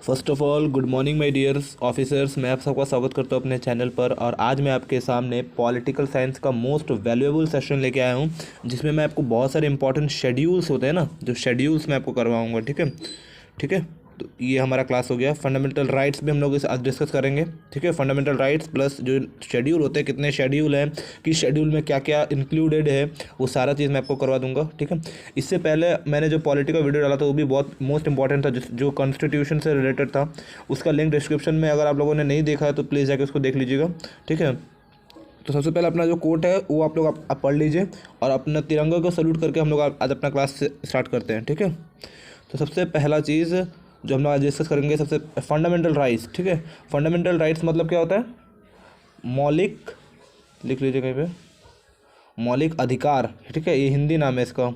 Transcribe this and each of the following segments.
First of all good morning my dears officers. मैं आप सबका स्वागत करता हूं अपने चैनल पर। और आज मैं आपके सामने पॉलिटिकल साइंस का मोस्ट वैल्यूएबल सेशन लेके आया हूं, जिसमें मैं आपको बहुत सारे इंपॉर्टेंट शेड्यूल्स होते हैं ना, जो शेड्यूल्स मैं आपको करवाऊंगा। ठीक है, ठीक है। तो ये हमारा क्लास हो गया। फंडामेंटल राइट्स भी हम लोग इस आज डिस्कस करेंगे। ठीक है, फंडामेंटल राइट्स प्लस जो शेड्यूल होते हैं, कितने शेड्यूल हैं, किस शेड्यूल में क्या क्या इंक्लूडेड है, वो सारा चीज़ मैं आपको करवा दूंगा। ठीक है, इससे पहले मैंने जो पॉलिटी का वीडियो डाला था वो भी बहुत मोस्ट इंपॉर्टेंट था, जो कॉन्स्टिट्यूशन से रिलेटेड था। उसका लिंक डिस्क्रिप्शन में, अगर आप लोगों ने नहीं देखा है तो प्लीज़ जाके उसको देख लीजिएगा। ठीक है, तो सबसे पहले अपना जो कोट है वो आप लोग आप पढ़ लीजिए और अपना तिरंगा को सल्यूट करके हम लोग आज अपना क्लास स्टार्ट करते हैं। ठीक है, तो सबसे पहला चीज़ जो हम लोग आज डिस्कस करेंगे, सबसे फंडामेंटल राइट्स। ठीक है, फंडामेंटल राइट्स मतलब क्या होता है? मौलिक, लिख लीजिए कहीं पे, मौलिक अधिकार। ठीक है, ये हिंदी नाम है इसका।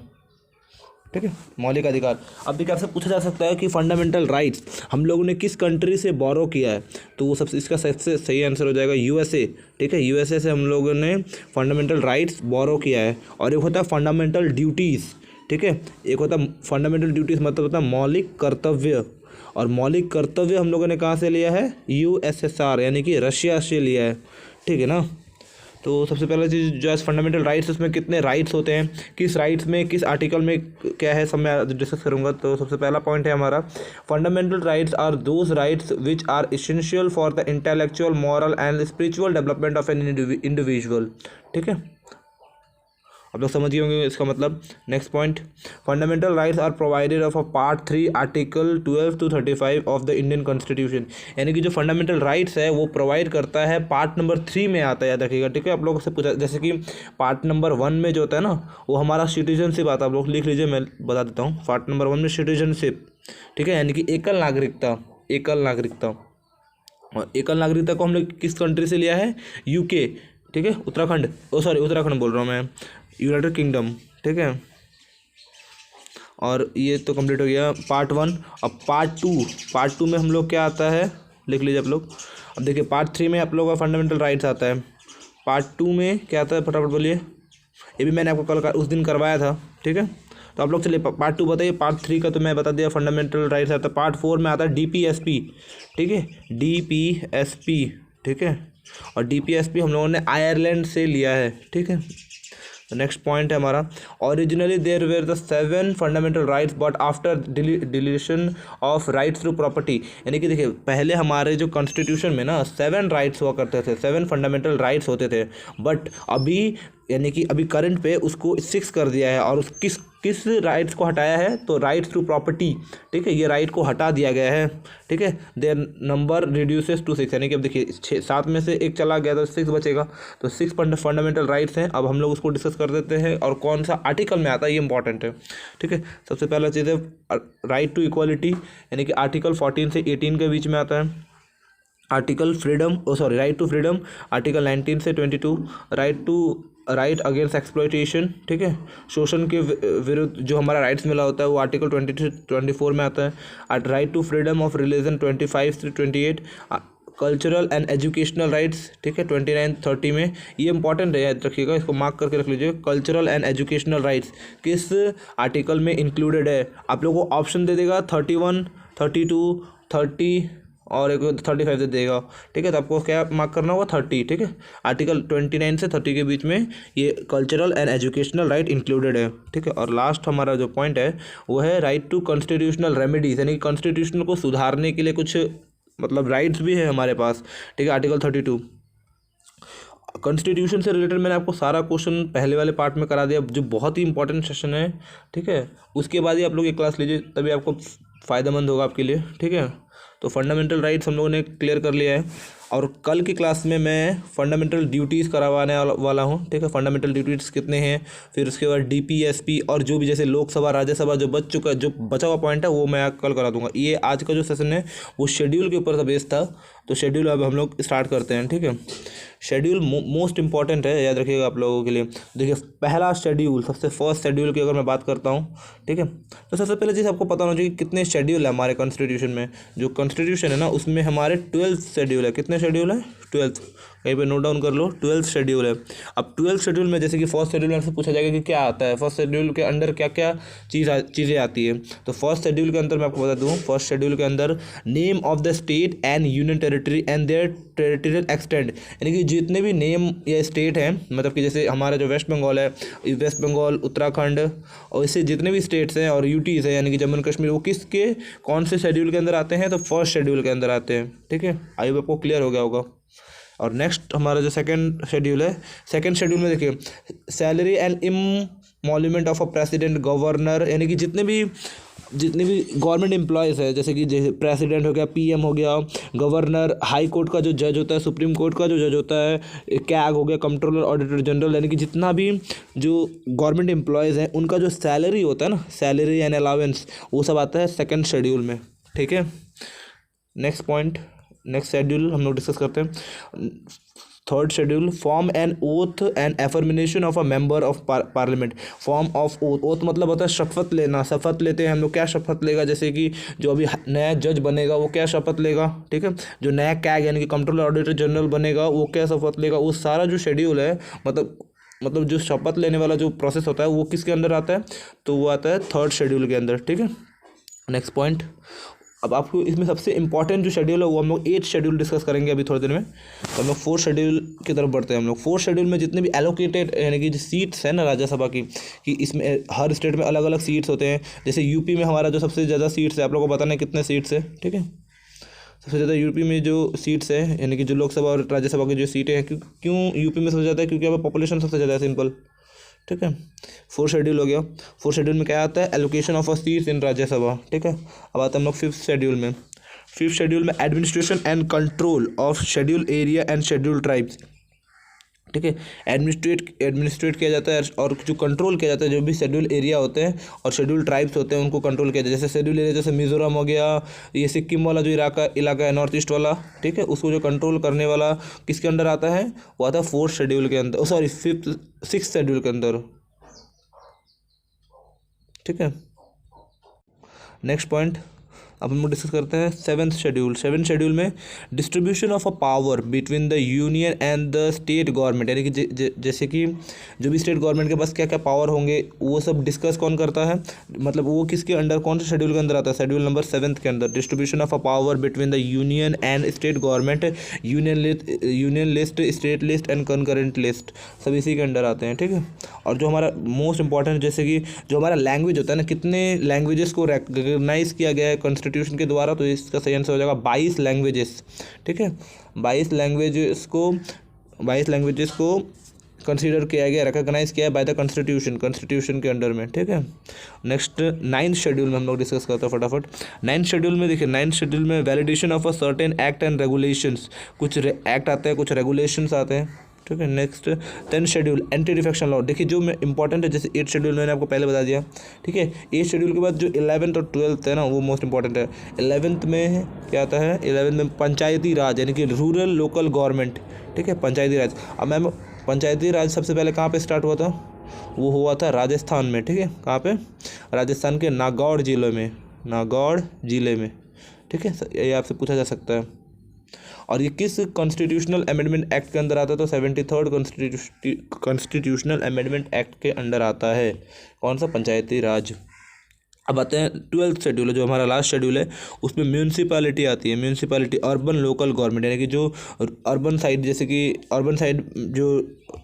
ठीक है, मौलिक अधिकार। अब देखिए, आपसे पूछा जा सकता है कि फंडामेंटल राइट्स हम लोगों ने किस कंट्री से बोरो किया है, तो वो सबसे इसका सबसे सही आंसर हो जाएगा यूएसए। ठीक है, यूएसए से हम लोगों ने फंडामेंटल राइट्स बोरो किया है। और एक होता है फंडामेंटल ड्यूटीज़। ठीक है, एक होता है फंडामेंटल ड्यूटीज़ मतलब होता है मौलिक कर्तव्य। और मौलिक कर्तव्य हम लोगों ने कहाँ से लिया है? यूएसएसआर यानी कि रशिया से लिया है। ठीक है ना। तो सबसे पहला चीज़ जो है फंडामेंटल राइट्स, उसमें कितने राइट्स होते हैं, किस राइट्स में, किस आर्टिकल में क्या है, सब मैं डिस्कस करूंगा। तो सबसे पहला पॉइंट है हमारा, fundamental rights are those rights which are essential for the intellectual, moral and spiritual development of an individual. ठीक है, आप लोग समझ गए होंगे इसका मतलब। Next point, fundamental rights are provided of a part 3 article 12 to 35 of the Indian constitution. यानी कि जो फंडामेंटल राइट्स है वो प्रोवाइड करता है, पार्ट नंबर 3 में आता है, याद रखिएगा। ठीक है, आप लोगों से पूछा, जैसे कि पार्ट नंबर 1 में जो होता है ना, वो हमारा सिटीजनशिप आता है। आप लोग लिख लीजिए, मैं बता देता हूँ। पार्ट नंबर 1 में सिटीजनशिप। ठीक है, यानी कि एकल नागरिकता, एकल नागरिकता। और एकल नागरिकता को हम लोग किस कंट्री से लिया है? यूके। ठीक है, उत्तराखंड, उत्तराखंड बोल रहा हूँ मैं, यूनाइटेड किंगडम। ठीक है, और ये तो कंप्लीट हो गया पार्ट 1। अब पार्ट टू में हम लोग क्या आता है, लिख लीजिए आप लोग। अब देखिए, पार्ट 3 में आप लोगों का फंडामेंटल राइट्स आता है। पार्ट 2 में क्या आता है, फटाफट बोलिए। ये भी मैंने आपको उस दिन करवाया था। ठीक है, तो आप लोग चलिए पार्ट 2 बताइए। पार्ट 3 का तो मैं बता दिया, फंडामेंटल राइट्स आता है। पार्ट 4 में आता है डीपीएसपी। ठीक है, डीपीएसपी। ठीक है, और डीपीएसपी हम लोगों ने आयरलैंड से लिया है। ठीक है, नेक्स्ट पॉइंट है हमारा, originally there were the 7 fundamental rights but after deletion of rights to property. यानी कि देखिए, पहले हमारे जो कॉन्स्टिट्यूशन में ना 7 राइट्स हुआ करते थे, 7 फंडामेंटल राइट्स होते थे। बट अभी यानी कि अभी करंट पे उसको 6 कर दिया है। और उस किस राइट्स को हटाया है? तो राइट्स टू प्रॉपर्टी। ठीक है, ये राइट को हटा दिया गया है। ठीक है, देयर नंबर रिड्यूसेस टू 6। यानी कि अब देखिए, 7 में से एक चला गया तो 6 बचेगा। तो 6 फंडामेंटल राइट्स हैं। अब हम लोग उसको डिस्कस कर देते हैं और कौन सा आर्टिकल में आता है, ये इंपॉर्टेंट है। ठीक है, सबसे पहला चीज़ है राइट टू इक्वालिटी, यानी कि आर्टिकल 14 से 18 के बीच में आता है। Article freedom, right to freedom, article 19 से 22। Right against exploitation. ठीक है, शोषण के विरुद्ध जो हमारा राइट्स मिला होता है, वो आर्टिकल 20 से 24 में आता है। Right to freedom of religion 25 से 28। Cultural and educational rights. ठीक है, 29-30 में। ये इंपॉर्टेंट है, याद रखिएगा, इसको मार्क करके रख लीजिए। कल्चरल एंड एजुकेशनल राइट्स किस आर्टिकल में इंक्लूडेड है? आप लोगों को ऑप्शन दे देगा 31, 32, 30 और एक 35 दे देगा। ठीक है, तो आपको क्या मार्क करना होगा? 30। ठीक है, आर्टिकल 29 से 30 के बीच में ये cultural and educational right included है। ठीक है, और लास्ट हमारा जो पॉइंट है वो है राइट टू कॉन्स्टिट्यूशनल रेमेडीज, यानी कि कॉन्स्टिट्यूशन को सुधारने के लिए कुछ मतलब राइट्स भी है हमारे पास। ठीक है, आर्टिकल 32। कॉन्स्टिट्यूशन से रिलेटेड मैंने आपको सारा क्वेश्चन पहले वाले पार्ट में करा दिया, जो बहुत ही इंपॉर्टेंट सेशन है। ठीक है, उसके बाद ही आप लोग ये क्लास लीजिए, तभी आपको फ़ायदेमंद होगा आपके लिए। ठीक है, तो फंडामेंटल राइट्स हम लोगों ने क्लियर कर लिया है। और कल की क्लास में मैं फंडामेंटल ड्यूटीज़ करवाने वाला हूँ। ठीक है, फंडामेंटल ड्यूटीज़ कितने हैं, फिर उसके बाद डीपीएसपी और जो भी जैसे लोकसभा, राज्यसभा जो बच चुका है, जो बचा हुआ पॉइंट है वो मैं कल करा दूंगा। ये आज का जो सेशन है वो शेड्यूल के ऊपर बेस्ड था, तो शेड्यूल अब हम लोग स्टार्ट करते हैं। ठीक है, शेड्यूल मोस्ट इंपॉर्टेंट है, याद रखिएगा आप लोगों के लिए। देखिए, पहला शेड्यूल, सबसे फर्स्ट शेड्यूल की अगर मैं बात करता हूँ, ठीक है, तो सबसे पहले चीज़ आपको पता होना चाहिए कि कितने शेड्यूल है हमारे कॉन्स्टिट्यूशन में। जो कॉन्स्टिट्यूशन है ना, उसमें हमारे 12 शेड्यूल है। कितने शेड्यूल है? 12। कहीं पे नोट डाउन कर लो, 12th शेड्यूल है। अब 12th शेड्यूल में जैसे कि फर्स्ट शेड्यूल में आपसे पूछा जाएगा कि क्या आता है, फर्स्ट शेड्यूल के अंदर क्या क्या चीज़ें आती है। तो फर्स्ट शेड्यूल के अंदर मैं आपको बता दूँ, फर्स्ट शेड्यूल के अंदर name of the state and union territory and their territorial extend, यानी कि जितने भी नेम या स्टेट हैं, मतलब कि जैसे हमारा जो वेस्ट बंगाल है, वेस्ट बंगाल, उत्तराखंड और इससे जितने भी स्टेट्स हैं और यूटीज़ है यानी कि जम्मू एंड कश्मीर, वो किसके कौन से शेड्यूल के अंदर आते हैं, तो फर्स्ट शेड्यूल के अंदर आते हैं। ठीक है, आई होप आपको क्लियर हो गया होगा। और नेक्स्ट हमारा जो सेकंड शेड्यूल है, सेकंड शेड्यूल में देखिए salary and emolument of a president, governor, यानी कि जितने भी गवर्नमेंट एम्प्लॉयज़ है, जैसे कि प्रेसिडेंट हो गया, पीएम हो गया, गवर्नर, हाई कोर्ट का जो जज होता है, सुप्रीम कोर्ट का जो जज होता है, कैग हो गया, कंट्रोलर, ऑडिटर जनरल, यानी कि जितना भी जो गवर्नमेंट एम्प्लॉयज़ हैं उनका जो सैलरी होता है ना, सैलरी एंड अलाउंस, वो सब आता है सेकंड शेड्यूल में। ठीक है, नेक्स्ट पॉइंट, नेक्स्ट शेड्यूल हम लोग डिस्कस करते हैं। Third schedule, form an oath and affirmation of a member of parliament. Form of oath, oath मतलब होता है शपथ लेना, शपथ लेते हैं हम लोग। क्या शपथ लेगा, जैसे कि जो अभी नया जज बनेगा वो क्या शपथ लेगा। ठीक है, जो नया कैग यानी कि कंट्रोलर ऑडिटर जनरल बनेगा वो क्या शपथ लेगा। वो सारा जो शेड्यूल है, मतलब जो शपथ लेने वाला जो प्रोसेस होता है वो किसके अंदर आता है, तो वो आता है थर्ड शेड्यूल के अंदर। ठीक है, नेक्स्ट पॉइंट, अब आपको इसमें सबसे इंपॉर्टेंट जो शेड्यूल है वो हम लोग 8th शेड्यूल डिस्कस करेंगे अभी थोड़ी देर में। तो हम लोग 4th शेड्यूल की तरफ बढ़ते हैं। हम लोग 4th शेड्यूल में जितने भी एलोकेटेड यानी कि जो सीट्स हैं ना राज्यसभा की, कि इसमें हर स्टेट में अलग अलग सीट्स होते हैं। जैसे यूपी में हमारा जो सबसे ज़्यादा सीट्स है, आप लोगों को बताना है कितने सीट्स है। ठीक है, सबसे ज़्यादा यूपी में जो सीट्स है यानी कि जो लोकसभा और राज्यसभा की जो सीटें हैं, क्यों यूपी में सबसे ज़्यादा है, क्योंकि यहाँ पर पॉपुलेशन सबसे ज़्यादा है, सिंपल। ठीक है, 4th शेड्यूल हो गया। 4th शेड्यूल में क्या आता है, allocation of a seats in Rajya Sabha. ठीक है, अब आता है हम लोग 5th शेड्यूल में। 5th शेड्यूल में administration and control of schedule area and schedule tribes. ठीक है, एडमिनिस्ट्रेट किया जाता है और जो कंट्रोल किया जाता है, जो भी शेड्यूल एरिया होते हैं और शेड्यूल ट्राइब्स होते हैं उनको कंट्रोल किया जाता है। जैसे शेड्यूल एरिया जैसे मिजोरम हो गया, ये सिक्किम वाला जो इलाका है नॉर्थ ईस्ट वाला। ठीक है, उसको जो कंट्रोल करने वाला किसके अंडर आता है, वो आता है 4th शेड्यूल के अंदर, सॉरी 6th शेड्यूल के अंदर। ठीक है, नेक्स्ट पॉइंट अब हम डिस्कस करते हैं 7th शेड्यूल। 7th शेड्यूल में distribution of a power between the union and the state government, यानी कि जैसे कि जो भी स्टेट गवर्नमेंट के पास क्या क्या पावर होंगे वो सब डिस्कस कौन करता है, मतलब वो किसके अंडर, कौन से शेड्यूल के अंदर आता है, शेड्यूल नंबर 7th के अंदर। Distribution of a power between the union and state government, union list, state list and concurrent list, सब इसी के अंडर आते हैं। ठीक है, और जो हमारा मोस्ट इंपॉर्टेंट जैसे कि जो हमारा लैंग्वेज होता है ना, कितने लैंग्वेजेस को रिकग्नाइज किया गया है कॉन्स्टिट्यूशन के द्वारा, तो इसका सही आंसर हो जाएगा 22 लैंग्वेजेस। ठीक है, 22 लैंग्वेजेस को कंसीडर किया गया, रिकग्नाइज किया है बाय द कॉन्स्टिट्यूशन के अंडर में। ठीक है, नेक्स्ट 9th शेड्यूल में हम लोग डिस्कस करते हैं फटाफट। 9th शेड्यूल में देखिए, 9th शेड्यूल में validation of a certain act and regulations, कुछ एक्ट आते हैं, कुछ रेगुलेशंस आते हैं। ठीक है, next 10th schedule anti defection law. देखिए जो मैं इंपॉर्टेंट है, जैसे 8th शेड्यूल मैंने आपको पहले बता दिया। ठीक है, 8th शेड्यूल के बाद जो 11th और 12th है ना, वो मोस्ट इंपॉर्टेंट है। 11th में क्या आता है, 11th में पंचायती राज यानी कि रूरल लोकल गवर्नमेंट। ठीक है, पंचायती राज। अब मैम पंचायती राज सबसे पहले कहाँ पे स्टार्ट हुआ था, वो हुआ था राजस्थान में। ठीक है, कहाँ पे, राजस्थान के नागौर जिले में। ठीक है, ये आपसे पूछा जा सकता है। और ये किस कॉन्स्टिट्यूशनल अमेंडमेंट एक्ट के अंदर आता है, तो 73rd कॉन्स्टिट्यूशनल अमेंडमेंट एक्ट के अंडर आता है। कौन सा, पंचायती राज। अब आते हैं 12th शेड्यूल, जो हमारा लास्ट शेड्यूल है, उसमें म्यूनसिपैलिटी आती है। म्यूनसिपैलिटी, अर्बन लोकल गवर्नमेंट, यानी कि जो अर्बन साइड, जैसे कि अर्बन साइड जो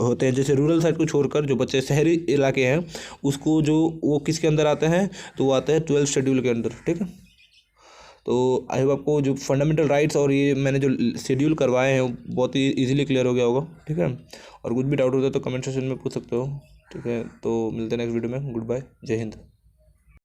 होते हैं, जैसे रूरल साइड को छोड़कर जो बच्चे शहरी इलाके हैं उसको जो वो किसके अंदर आते हैं, तो वो आते हैं 12th शेड्यूल के अंदर। ठीक है, तो आई होप आपको जो फंडामेंटल राइट्स और ये मैंने जो शेड्यूल करवाए हैं वो बहुत ही इजीली क्लियर हो गया होगा। ठीक है, और कुछ भी डाउट होता है तो कमेंट सेक्शन में पूछ सकते हो। ठीक है, तो मिलते हैं नेक्स्ट वीडियो में। गुड बाय, जय हिंद।